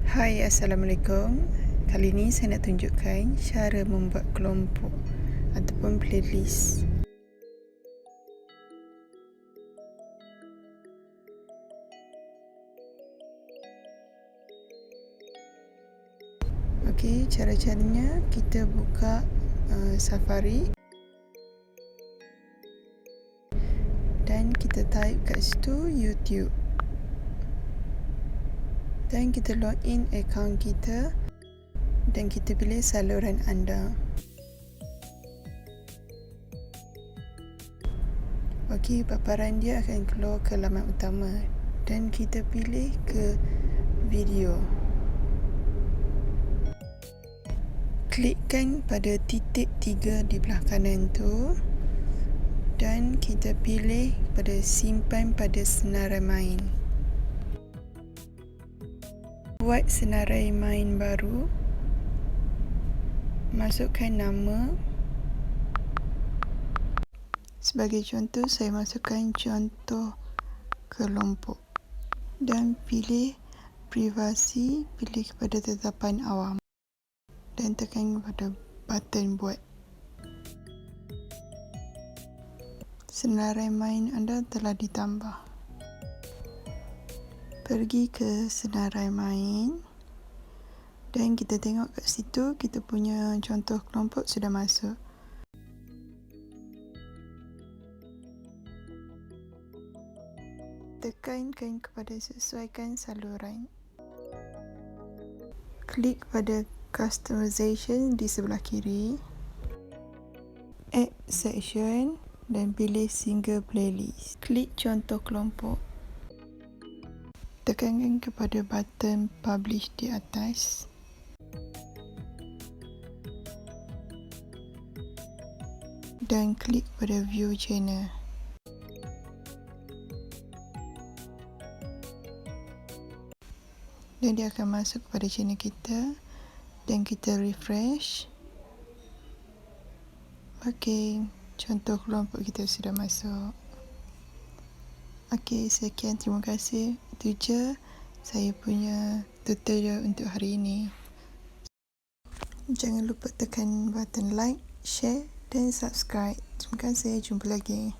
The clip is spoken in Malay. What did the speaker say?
Hai, Assalamualaikum. Kali ni saya nak tunjukkan cara membuat kelompok ataupun playlist. Okey, cara-caranya kita buka Safari dan kita type kat situ YouTube. Dan kita login akaun kita dan kita pilih saluran anda. Okey, paparan dia akan keluar ke laman utama dan kita pilih ke video. Klikkan pada titik 3 di belah kanan tu dan kita pilih pada simpan pada senarai main. Buat senarai main baru, masukkan nama. Sebagai contoh, saya masukkan contoh kelompok dan pilih privasi, pilih kepada tetapan awam dan tekan pada button buat. Senarai main anda telah ditambah. Pergi ke senarai main dan kita tengok kat situ kita punya contoh kelompok sudah masuk. Tekankan kepada sesuaikan saluran. Klik pada customization di sebelah kiri. Add section dan pilih single playlist. Klik contoh kelompok. Tekankan kepada button publish di atas. Dan klik pada view channel. Dan dia akan masuk kepada channel kita dan kita refresh. Okey, contoh kelompok kita sudah masuk. Okey, sekian, terima kasih. Itu je saya punya tutorial untuk hari ini. Jangan lupa tekan button like, share dan subscribe. Terima kasih, jumpa lagi.